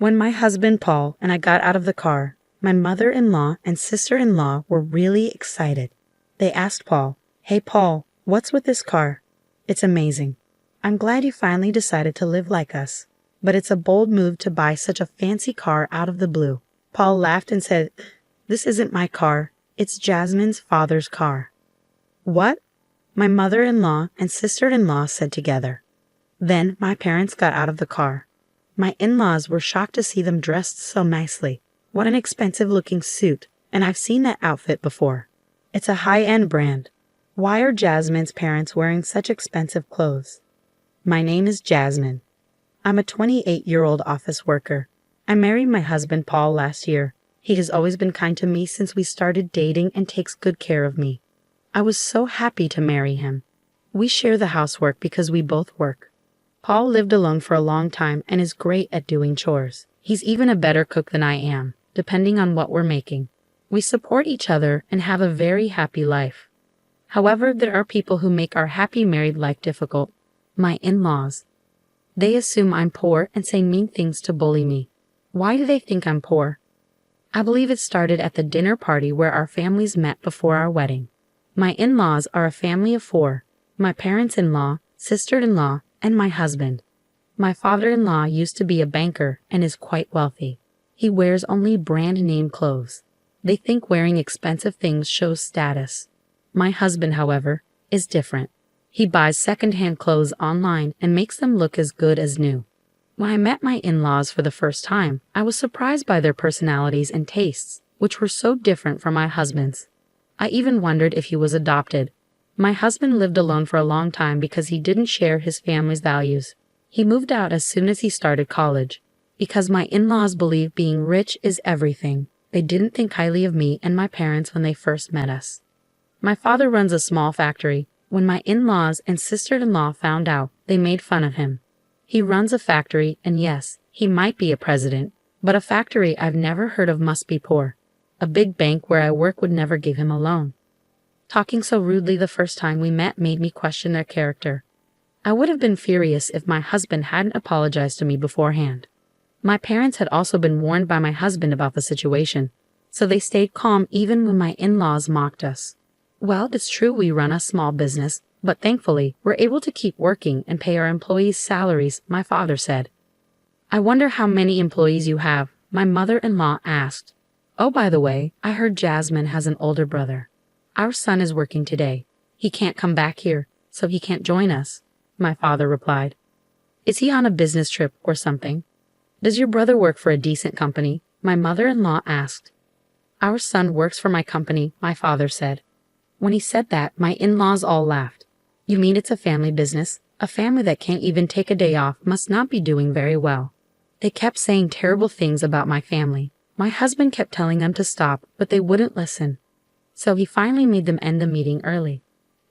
When my husband Paul and I got out of the car, my mother-in-law and sister-in-law were really excited. They asked Paul, "Hey Paul, what's with this car? It's amazing. I'm glad you finally decided to live like us. But it's a bold move to buy such a fancy car out of the blue." Paul laughed and said, "This isn't my car. It's Jasmine's father's car." "What?" my mother-in-law and sister-in-law said together. Then my parents got out of the car. My in-laws were shocked to see them dressed so nicely. What an expensive-looking suit, and I've seen that outfit before. It's a high-end brand. Why are Jasmine's parents wearing such expensive clothes? My name is Jasmine. I'm a 28-year-old office worker. I married my husband Paul last year. He has always been kind to me since we started dating and takes good care of me. I was so happy to marry him. We share the housework because we both work. Paul lived alone for a long time and is great at doing chores. He's even a better cook than I am, depending on what we're making. We support each other and have a very happy life. However, there are people who make our happy married life difficult. My in-laws. They assume I'm poor and say mean things to bully me. Why do they think I'm poor? I believe it started at the dinner party where our families met before our wedding. My in-laws are a family of 4. My parents-in-law, sister-in-law, and my husband. My father-in-law used to be a banker and is quite wealthy. He wears only brand-name clothes. They think wearing expensive things shows status. My husband, however, is different. He buys second-hand clothes online and makes them look as good as new. When I met my in-laws for the first time, I was surprised by their personalities and tastes, which were so different from my husband's. I even wondered if he was adopted. My husband lived alone for a long time because he didn't share his family's values. He moved out as soon as he started college. Because my in-laws believe being rich is everything, they didn't think highly of me and my parents when they first met us. My father runs a small factory. When my in-laws and sister-in-law found out, they made fun of him. He runs a factory, and yes, he might be a president, but a factory I've never heard of must be poor. A big bank where I work would never give him a loan. Talking so rudely the first time we met made me question their character. I would have been furious if my husband hadn't apologized to me beforehand. My parents had also been warned by my husband about the situation, so they stayed calm even when my in-laws mocked us. Well, it's true we run a small business, but thankfully, we're able to keep working and pay our employees' salaries, my father said. I wonder how many employees you have, my mother-in-law asked. Oh, by the way, I heard Jasmine has an older brother. Our son is working today. He can't come back here, so he can't join us, my father replied. Is he on a business trip or something? Does your brother work for a decent company? My mother-in-law asked. Our son works for my company, my father said. When he said that, my in-laws all laughed. You mean it's a family business? A family that can't even take a day off must not be doing very well. They kept saying terrible things about my family. My husband kept telling them to stop, but they wouldn't listen. So he finally made them end the meeting early.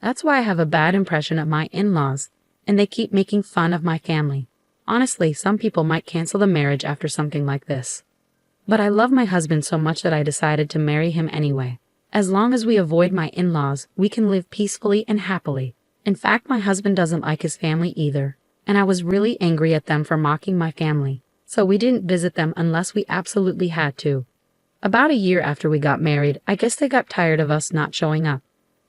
That's why I have a bad impression of my in-laws, and they keep making fun of my family. Honestly, some people might cancel the marriage after something like this. But I love my husband so much that I decided to marry him anyway. As long as we avoid my in-laws, we can live peacefully and happily. In fact, my husband doesn't like his family either, and I was really angry at them for mocking my family, so we didn't visit them unless we absolutely had to. About a year after we got married, I guess they got tired of us not showing up.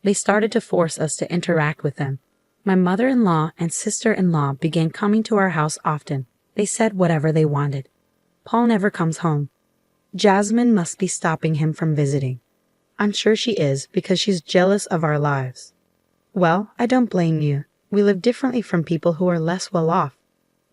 They started to force us to interact with them. My mother-in-law and sister-in-law began coming to our house often. They said whatever they wanted. Paul never comes home. Jasmine must be stopping him from visiting. I'm sure she is because she's jealous of our lives. Well, I don't blame you. We live differently from people who are less well off.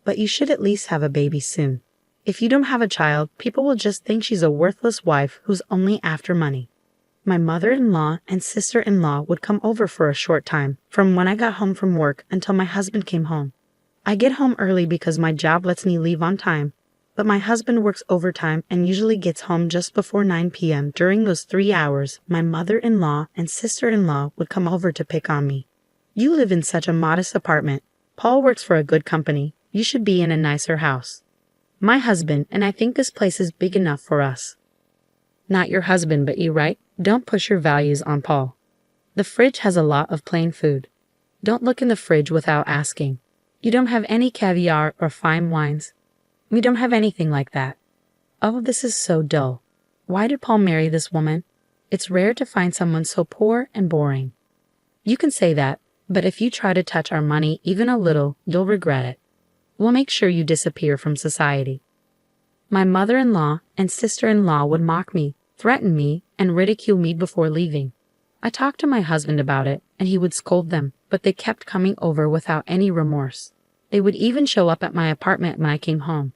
But you should at least have a baby soon. If you don't have a child, people will just think she's a worthless wife who's only after money. My mother-in-law and sister-in-law would come over for a short time, from when I got home from work until my husband came home. I get home early because my job lets me leave on time, but my husband works overtime and usually gets home just before 9 p.m. During those 3 hours, my mother-in-law and sister-in-law would come over to pick on me. You live in such a modest apartment. Paul works for a good company. You should be in a nicer house. My husband, and I think this place is big enough for us. Not your husband, but you, right? Don't push your values on Paul. The fridge has a lot of plain food. Don't look in the fridge without asking. You don't have any caviar or fine wines. We don't have anything like that. Oh, this is so dull. Why did Paul marry this woman? It's rare to find someone so poor and boring. You can say that, but if you try to touch our money even a little, you'll regret it. We'll make sure you disappear from society. My mother-in-law and sister-in-law would mock me, threaten me, and ridicule me before leaving. I talked to my husband about it, and he would scold them, but they kept coming over without any remorse. They would even show up at my apartment when I came home.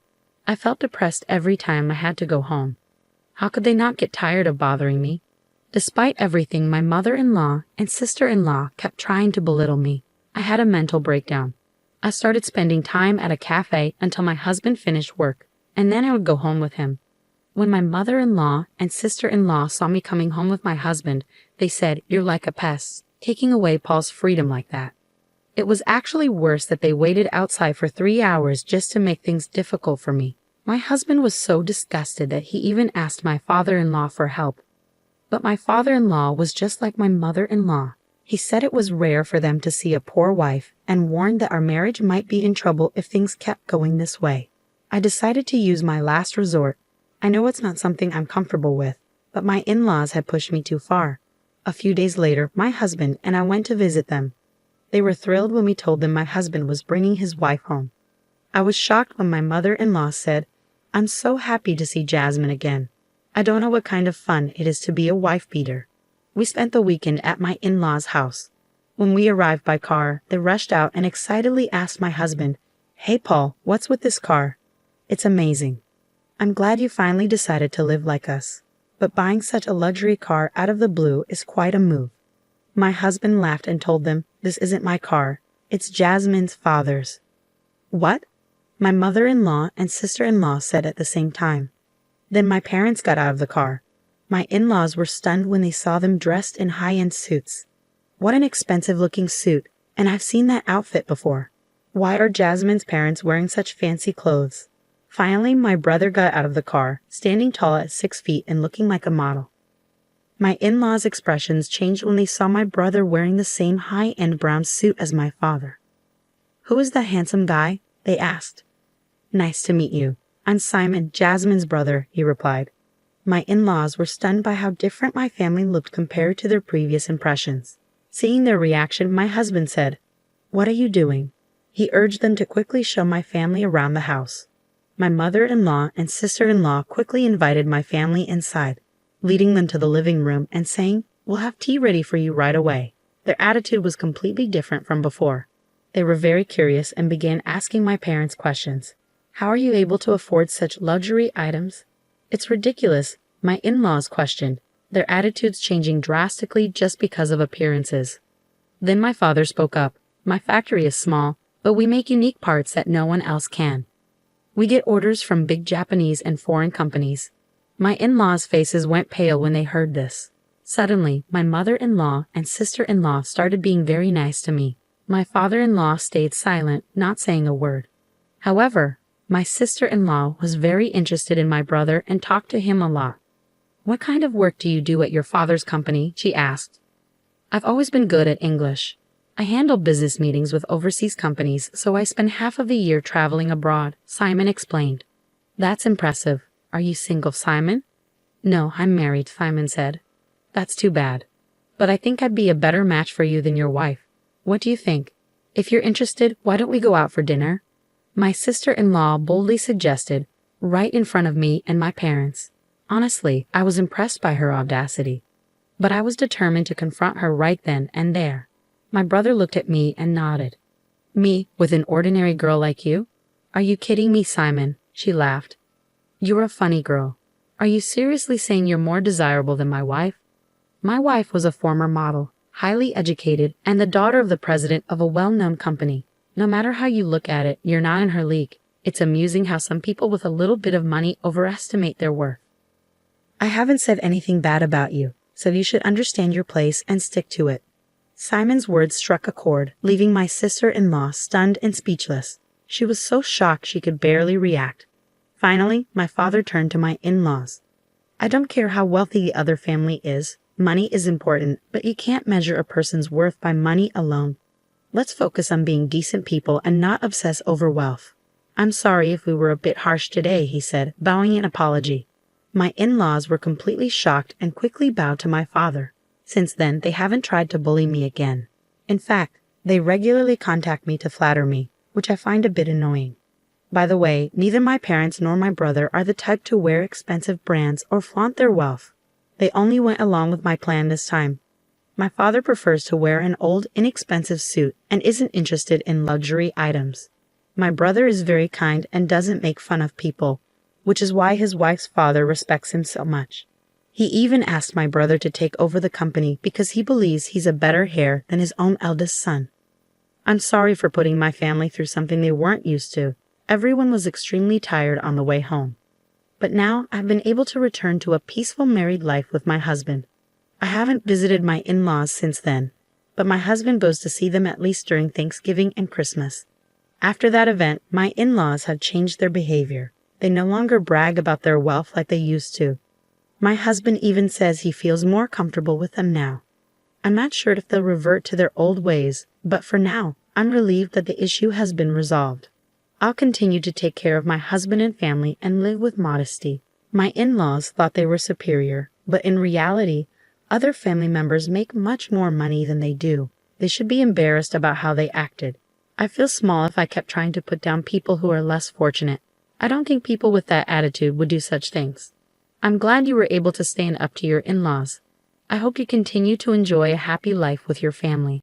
I felt depressed every time I had to go home. How could they not get tired of bothering me? Despite everything, my mother-in-law and sister-in-law kept trying to belittle me. I had a mental breakdown. I started spending time at a cafe until my husband finished work, and then I would go home with him. When my mother-in-law and sister-in-law saw me coming home with my husband, they said, "You're like a pest, taking away Paul's freedom like that." It was actually worse that they waited outside for 3 hours just to make things difficult for me. My husband was so disgusted that he even asked my father-in-law for help. But my father-in-law was just like my mother-in-law. He said it was rare for them to see a poor wife and warned that our marriage might be in trouble if things kept going this way. I decided to use my last resort. I know it's not something I'm comfortable with, but my in-laws had pushed me too far. A few days later, my husband and I went to visit them. They were thrilled when we told them my husband was bringing his wife home. I was shocked when my mother-in-law said, "I'm so happy to see Jasmine again. I don't know what kind of fun it is to be a wife-beater." We spent the weekend at my in-laws' house. When we arrived by car, they rushed out and excitedly asked my husband, "Hey Paul, what's with this car? It's amazing. I'm glad you finally decided to live like us. But buying such a luxury car out of the blue is quite a move." My husband laughed and told them, "This isn't my car. It's Jasmine's father's." "What?" my mother-in-law and sister-in-law said at the same time. Then my parents got out of the car. My in-laws were stunned when they saw them dressed in high-end suits. What an expensive-looking suit, and I've seen that outfit before. Why are Jasmine's parents wearing such fancy clothes? Finally, my brother got out of the car, standing tall at 6 feet and looking like a model. My in-laws' expressions changed when they saw my brother wearing the same high-end brown suit as my father. "Who is that handsome guy?" they asked. "Nice to meet you. I'm Simon, Jasmine's brother," he replied. My in-laws were stunned by how different my family looked compared to their previous impressions. Seeing their reaction, my husband said, "What are you doing?" He urged them to quickly show my family around the house. My mother-in-law and sister-in-law quickly invited my family inside, leading them to the living room and saying, "We'll have tea ready for you right away." Their attitude was completely different from before. They were very curious and began asking my parents questions. "How are you able to afford such luxury items?" "It's ridiculous," my in-laws questioned, their attitudes changing drastically just because of appearances. Then my father spoke up. "My factory is small, but we make unique parts that no one else can. We get orders from big Japanese and foreign companies." My in-laws' faces went pale when they heard this. Suddenly, my mother-in-law and sister-in-law started being very nice to me. My father-in-law stayed silent, not saying a word. However, my sister-in-law was very interested in my brother and talked to him a lot. "What kind of work do you do at your father's company?" she asked. "I've always been good at English. I handle business meetings with overseas companies, so I spend half of the year traveling abroad," Simon explained. "That's impressive. Are you single, Simon?" "No, I'm married," Simon said. "That's too bad. But I think I'd be a better match for you than your wife. What do you think? If you're interested, why don't we go out for dinner?" My sister-in-law boldly suggested, right in front of me and my parents. Honestly, I was impressed by her audacity. But I was determined to confront her right then and there. My brother looked at me and nodded. "Me, with an ordinary girl like you? Are you kidding me, Simon?" She laughed. "You're a funny girl. Are you seriously saying you're more desirable than my wife?" My wife was a former model, highly educated, and the daughter of the president of a well-known company. No matter how you look at it, you're not in her league. It's amusing how some people with a little bit of money overestimate their worth. "I haven't said anything bad about you, so you should understand your place and stick to it." Simon's words struck a chord, leaving my sister-in-law stunned and speechless. She was so shocked she could barely react. Finally, my father turned to my in-laws. "I don't care how wealthy the other family is. Money is important, but you can't measure a person's worth by money alone. Let's focus on being decent people and not obsess over wealth." I'm sorry if we were a bit harsh today, he said, bowing in apology. My in-laws were completely shocked and quickly bowed to my father. Since then, they haven't tried to bully me again. In fact, they regularly contact me to flatter me, which I find a bit annoying. By the way, neither my parents nor my brother are the type to wear expensive brands or flaunt their wealth. They only went along with my plan this time. My father prefers to wear an old, inexpensive suit and isn't interested in luxury items. My brother is very kind and doesn't make fun of people, which is why his wife's father respects him so much. He even asked my brother to take over the company because he believes he's a better heir than his own eldest son. I'm sorry for putting my family through something they weren't used to. Everyone was extremely tired on the way home. But now I've been able to return to a peaceful married life with my husband. I haven't visited my in-laws since then, but my husband goes to see them at least during Thanksgiving and Christmas. After that event, my in-laws have changed their behavior. They no longer brag about their wealth like they used to. My husband even says he feels more comfortable with them now. I'm not sure if they'll revert to their old ways, but for now, I'm relieved that the issue has been resolved. I'll continue to take care of my husband and family and live with modesty. My in-laws thought they were superior, but in reality, other family members make much more money than they do. They should be embarrassed about how they acted. I feel small if I kept trying to put down people who are less fortunate. I don't think people with that attitude would do such things. I'm glad you were able to stand up to your in-laws. I hope you continue to enjoy a happy life with your family.